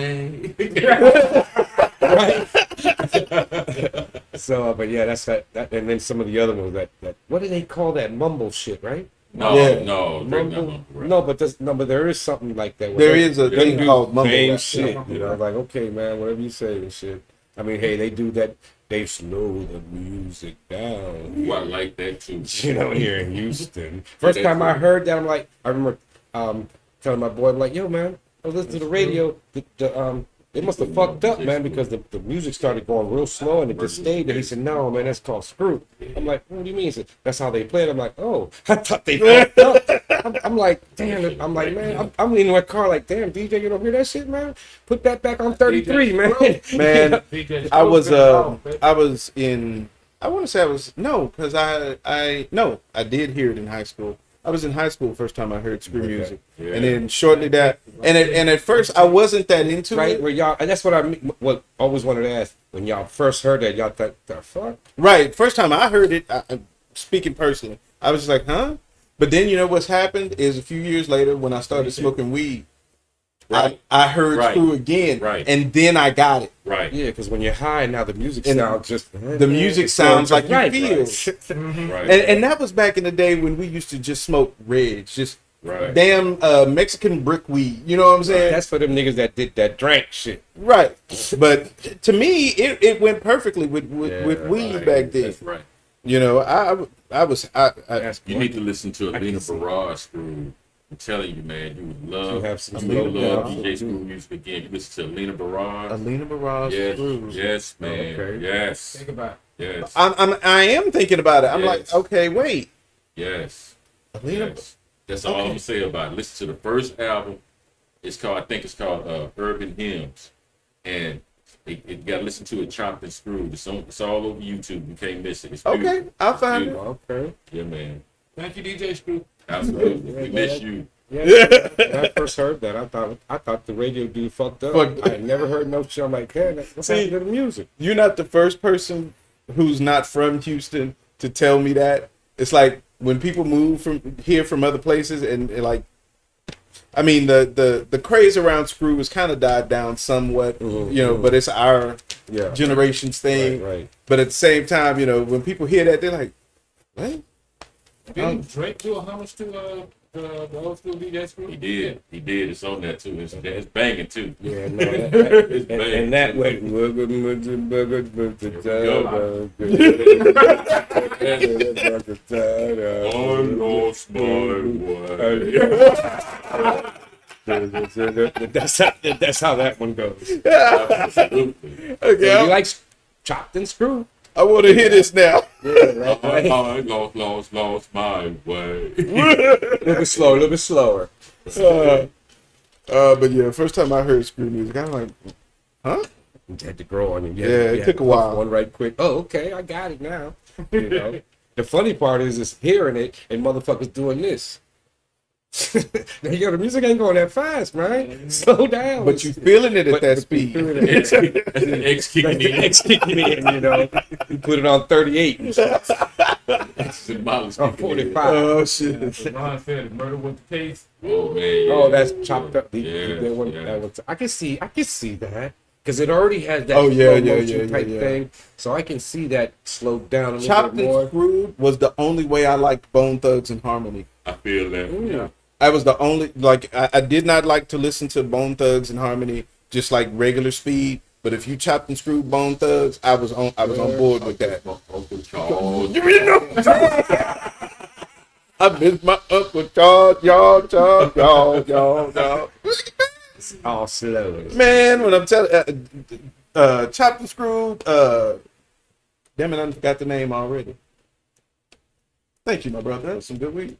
Right. So, but yeah, that's that, and then some of the other ones that what do they call that mumble shit, right? No, Yeah. no, Mumble, right. no, but there is something like that. There is a thing do called mumble same rap. shit. You know, like okay, man, whatever you say and shit. I mean, hey, they do that. They slow the music down. Ooh, I like that too. You know, here in Houston. First time I heard that, I'm like, I remember telling my boy, I'm like, yo, man, I was listening to the radio. They must have fucked up, man, because the music started going real slow and it just stayed there. He said, no, man, that's called screw. I'm like, what do you mean? He said, that's how they play it. I'm like, oh, I thought they fucked up. I'm like, damn. I'm like, man, I'm in my car like, damn, DJ, you don't hear that shit, man? Put that back on 33, man. Man, DJ I was I did hear it in high school. I was in high school the first time I heard screw music, Yeah. and then shortly that, and at first I wasn't that into Right, it. where y'all, and that's what I always wanted to ask. When y'all first heard that, y'all thought, the fuck? Right, first time I heard it, speaking personally, I was just like, huh? But then you know what's happened is a few years later when I started smoking weed, Right. I heard Right. screw again, Right. and then I got it. Right. Yeah, because when you're high, now the music And sounds just... The music sounds like you right, feel. right. Right. And that was back in the day when we used to just smoke reds, just Right. damn Mexican brick weed. You know what I'm saying? That's for them niggas that did that drank shit. Right. But to me, it went perfectly with weed Right. back then. That's right. You know, I You need to listen to Alina Barrage Screw. I'm telling you, man, you would love. You have some you would love slow DJ Screw music again. You listen to Alina Barrage. Alina Barrage. Yes, Screws. yes, man. Okay. Yes, Think about it. yes, I am thinking about it. I'm like, Yes. okay, wait. yes. Alina. Yes. That's all I'm Okay. gonna say about it. Listen to the first album. I think it's called Urban Hymns, and you gotta listen to it chopped and screwed. It's all over YouTube. You can't miss it. It's Okay, beautiful. I'll find it. Beautiful. Okay. Yeah, man. Thank you, DJ Screw. Absolutely. We miss you. Yeah, when I first heard that, I thought the radio dude fucked up. Fucked. I had never heard no shit. I'm like, man, what's See, happening to the music? You're not the first person who's not from Houston to tell me that. It's like when people move from here from other places and like, I mean, the craze around screw has kind of died down somewhat, Mhm, you know, mhm. but it's our Yeah. generation's thing. Right. But at the same time, you know, when people hear that, they're like, What? Didn't Drake do a homage to the old school DJ Screw? He did. It's on that too. It's banging too. Yeah, no, It's banging. and that way. I lost my way. That's how that one goes. Absolutely. Okay, You like chopped and screwed? I want to hear this now. Yeah, I lost my way. A little bit slower. But yeah, first time I heard screw music, I'm like, huh? You had to grow on it. Yeah, it took a while. One right quick. Oh, okay, I got it now. You know? The funny part is hearing it and motherfuckers doing this. Yo, the music ain't going that fast, man. Slow down. But you feeling it at that speed. X kicking in. X kicking in, you know. You put it on 38 and shit. On 45. Oh shit! Ron said Murder Was the Case. Oh man. Yeah. Oh, that's chopped up. Yeah, That one, I can see that because it already has that Oh, yeah, slow yeah, motion yeah, type yeah. thing. So I can see that slowed down a little Chopped bit and more. Screwed was the only way I liked Bone Thugs and Harmony. I feel that. Yeah. I was the only I did not like to listen to Bone Thugs and Harmony just like regular speed. But if you chopped and screwed Bone Thugs, I was on board with that. Uncle Charles. I miss my Uncle Charles, y'all. It's all slow. Man, when I'm telling chopped and screwed, damn it, I forgot the name already. Thank you, my brother. That was some good weed.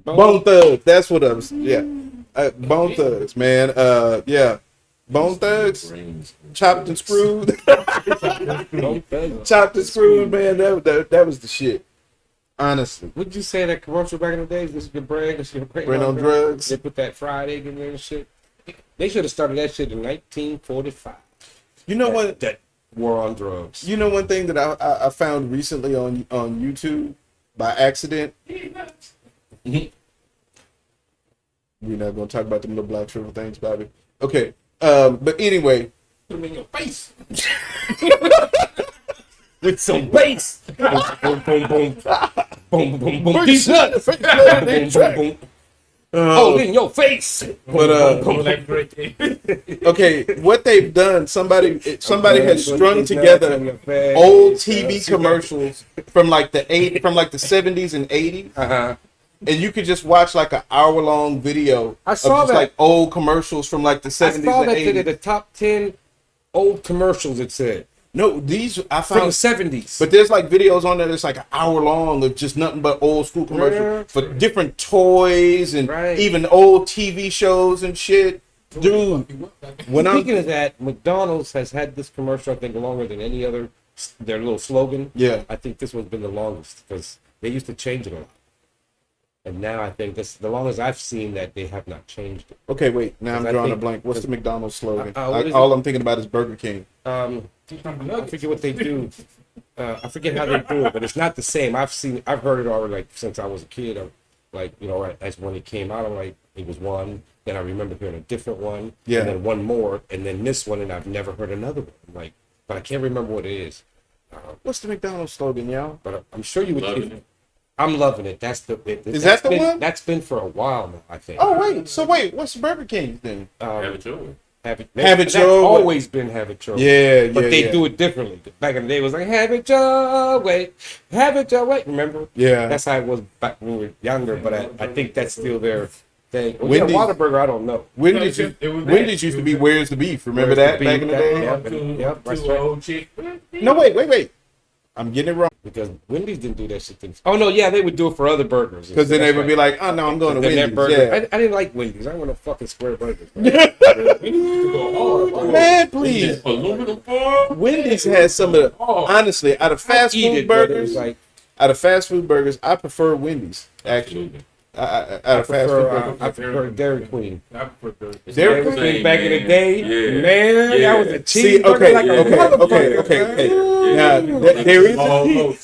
Bone Thugs. That's what I was. Yeah, Bone Thugs, man. Yeah, Bone Thugs. Chopped and screwed. Chopped and screwed, man. That was the shit. Honestly. Would you say that commercial back in the days? This is your brand. This is your brand. Brand on drugs. They put that fried egg in there and shit. They should have started that shit in 1945. You know what? That war on drugs. You know one thing that I found recently on YouTube by accident. Mhm. We're not gonna talk about them little black shrivel things, Bobby. Okay. But anyway, Put them in your face. With some bass. Boom, boom, boom, boom. Boom, boom, boom. These nuts. Boom, boom, boom. Oh, in your face. But okay, what they've done, somebody has strung together old TV commercials from like the 70s and 80s. Uh-huh. And you could just watch like an hour-long video I saw of just that. like old commercials from like the I 70s saw and that today, 80s. the top 10 old commercials, it said. No, these I From the found, 70s. but there's like videos on there that's like an hour long of just nothing but old school commercials for different toys and even old TV shows and shit. Dude, when Speaking of that, McDonald's has had this commercial, I think, longer than any other, their little slogan. Yeah. I think this one's been the longest because they used to change it a lot. And now I think this, the longest I've seen that they have not changed it. Okay, wait. Now I'm 'Cause I drawing a think- blank. What's the McDonald's slogan? what is All I'm thinking about is Burger King. I forget what they do. I forget how they do it, but it's not the same. I've heard it already, like since I was a kid. Like, you know, as when it came out, I'm like, it was one. Then I remember hearing a different one. Yeah. And then one more, and then this one, and I've never heard another one. Like, but I can't remember what it is. What's the McDonald's slogan, y'all? But I'm sure you would. Loving it. I'm loving it. That's the. Is that the one? That's been for a while now, I think. Oh wait, what's Burger King then? Have it your way. Have it Have it that's your way. always been have it your way. Yeah, But yeah, they yeah. do it differently. Back in the day, it was like have it your way, have it your way. Remember? Yeah. That's how it was back when we were younger. But I think that's still their thing. Well, Wendy's- Whataburger, I don't know. Wendy's used to be Where's the Beef. Remember that back in the day? Yep, that's Two right. old chick. No, wait. I'm getting it wrong. Because Wendy's didn't do that shit. Oh no, yeah, they would do it for other burgers. Because then they That's would right. be like, oh no, I'm going to Then that Wendy's. burger, Yeah. I didn't like Wendy's. I want a fucking square burger. Man. Man, please. Aluminum foil. Wendy's has some of the, honestly, out of fast Eat food it, but it was burgers, like I prefer Wendy's, actually. Out of fast food burgers. I prefer Dairy Queen. I prefer Dairy Queen Queen, back in the man. day, Yeah. man, Yeah. that was a See, cheeseburger okay. like a motherfucker. Now, there is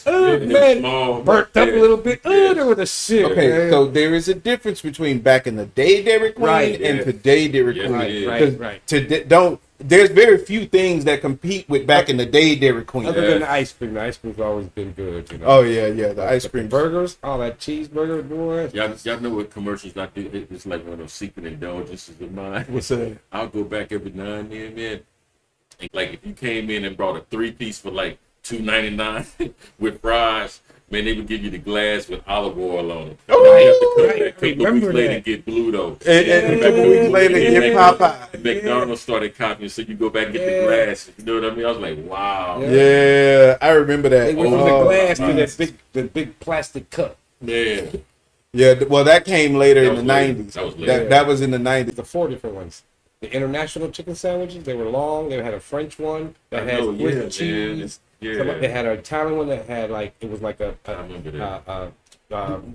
Oh, man, burnt up a little bit. Oh, there was a shit. okay, man. so there is a difference between back in the day Dairy Queen Right, and yeah. today Dairy Yes, Queen. it is. Right, right. Today, don't there's very few things that compete with back in the day Dairy Queen. Other than the ice cream. The ice cream's always been good, you know. Oh yeah, the ice cream. Burgers, all that cheeseburger, boy. Y'all know what commercials I do? It's like one of those secret indulgences of mine. What's that? I'll go back every now and then, man. And like if you came in and brought a 3-piece for like $2.99 with fries, man, they would give you the glass with olive oil on it. Oh, a couple weeks later get Bluto. And a couple weeks later get Popeye. McDonald's started copying, so you go back and get the glass. You know what I mean? I was like, wow. Yeah, I remember that. They went from the glass to the big plastic cup. Yeah. Yeah, well, that came later in the 90s. That was later. That was in the 90s. The 4 different ones. The international chicken sandwiches, they were long. They had a French one that had with cheese. Yeah. They had an Italian one that had it was like a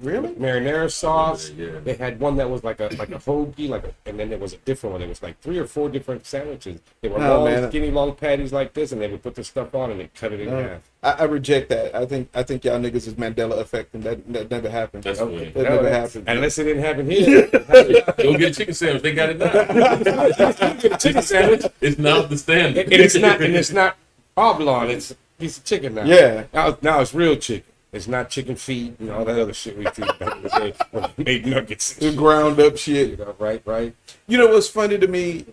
Really? marinara sauce. Yeah. They had one that was like a hoagie, and then there was a different one. It was like 3 or 4 different sandwiches. They were skinny, long patties like this, and they would put the stuff on and they cut it in half. I reject that. I think y'all niggas is Mandela effect, and that never happened. That's that never happened. Unless it didn't happen here. Go get a chicken sandwich. They got it now. Chicken sandwich. It's not the standard. And it's not oblong. It's a piece of chicken now. Yeah. Now it's real chicken. It's not chicken feet and all that other shit we did back in the day when we made nuggets. The ground up shit. You know, right. You know what's funny to me?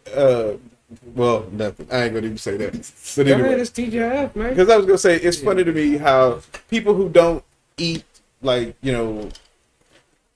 Well, nothing. I ain't gonna even say that. But anyway, it's TGIF, man. because I was gonna say it's funny to me how people who don't eat, like, you know,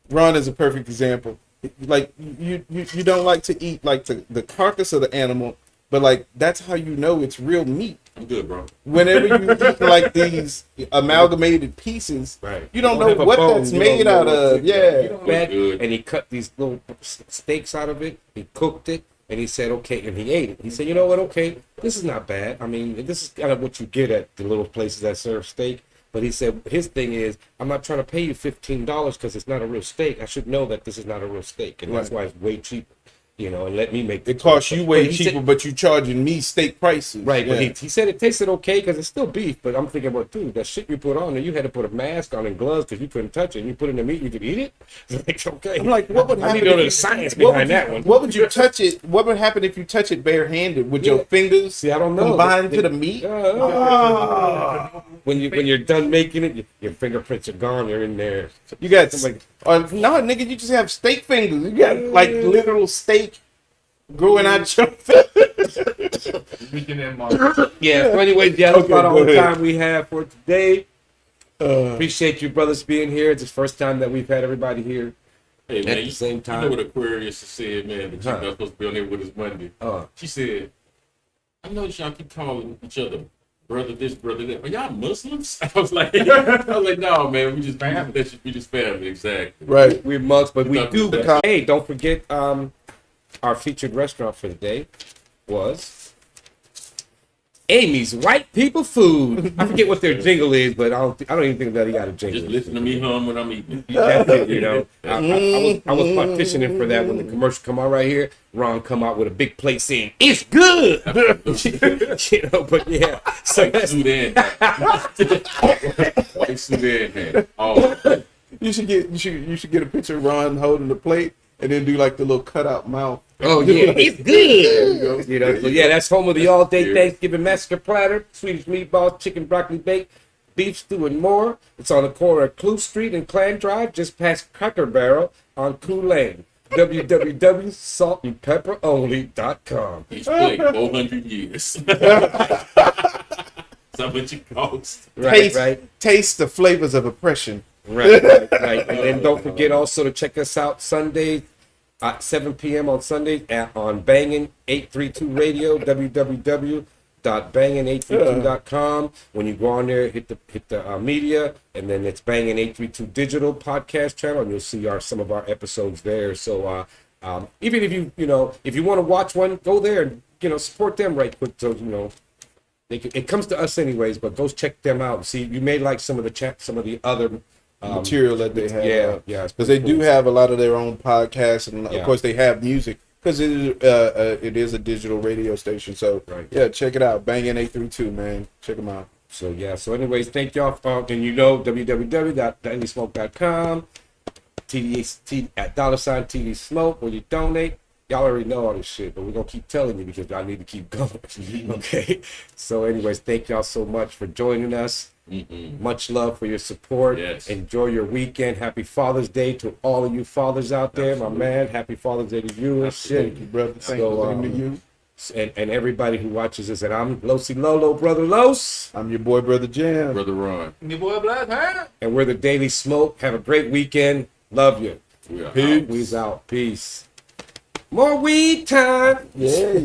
Ron is a perfect example. Like you don't like to eat like the carcass of the animal, but like that's how you know it's real meat. I'm good, bro. Whenever you eat like these amalgamated pieces, Right. you don't know what that's made out of. Yeah. Good. And he cut these little steaks out of it. He cooked it. And he said, okay, and he ate it. He said, you know what, okay, this is not bad. I mean, this is kind of what you get at the little places that serve steak. But he said, his thing is, I'm not trying to pay you $15 because it's not a real steak. I should know that this is not a real steak. And that's why it's way cheaper, you know, and let me make It costs you way cheaper, but you charging me steak prices. Right, Yeah. but he said it tasted okay because it's still beef. But I'm thinking, well, dude, that shit you put on there, you had to put a mask on and gloves because you couldn't touch it. And you put it in the meat, you could eat it. It's like, okay. I'm like, what would happen? I need to know the science behind that one. What would you touch it? What would happen if you touch it barehanded? Would your fingers See, I don't know. combine to the meat? When you're done making it, your fingerprints are gone. You're in there. You got Like, no, nigga. You just have steak fingers. You got like literal steak growing out your fingers. yeah. So anyways, yeah, that's Okay, about all go the ahead. time we have for today. Appreciate you brothers being here. It's the first time that we've had everybody here Hey, at man, the same You time. know what Aquarius said, man? The chick that's supposed to be on there with us Monday. She said, I know y'all keep calling each other brother this, brother that. Are y'all Muslims? I was like, no, man, we just family. That should be just family, exactly. Right. We're mugs, but we do. The Hey, don't forget our featured restaurant for the day was Amy's White People Food. I forget what their jingle is, but I don't even think that he got a jingle. Just listen to me hum when I'm eating. That's it, you know. I was partitioning for that when the commercial come out right here. Ron come out with a big plate saying it's good. You know, but yeah. So White that's, suit and white suit and oh, You should get a picture of Ron holding the plate and then do like the little cutout mouth. oh yeah, it's good. Go. You know, so yeah, that's home of the all-day Thanksgiving massacre platter, Swedish meatballs, chicken broccoli bake, beef stew, and more. It's on the corner of Clue Street and Clan Drive, just past Cracker Barrel on Clue Lane. www.saltandpepperonly.com. each plate 400 years. That's what you cost. Right. Taste the flavors of oppression. Right. And then don't forget also to check us out Sunday at 7 p.m. on Sunday on Bangin' 832 Radio, www.bangin832.com. When you go on there, hit the media, and then it's Bangin' 832 Digital podcast channel, and you'll see some of our episodes there. So even if you want to watch one, go there and support them right quick. So it comes to us anyways, but go check them out. See, you may like some of the other Material that they have. Yeah. Because they do have a lot of their own podcasts, and of course they have music because it is a digital radio station. So yeah, check it out. Bangin' 832, man. Check them out. So yeah. So anyways, thank y'all. And www.dailysmoke.com, TD at $TD Smoke where you donate. Y'all already know all this shit, but we're gonna keep telling you because y'all need to keep going. Okay. So, anyways, thank y'all so much for joining us. Much love for your support. Yes. Enjoy your weekend. Happy Father's Day to all of you fathers out there, Absolutely. my man. Happy Father's Day to you and shit. Thank you, brother. Thank So, you. To you. And everybody who watches this, and I'm Losi Lolo, brother Los, I'm your boy, brother Jam. Brother Ron. Your boy Black, huh? and we're the Daily Smoke. Have a great weekend. Love you. We are Peace. out. We's out. Peace. More weed time. Yeah.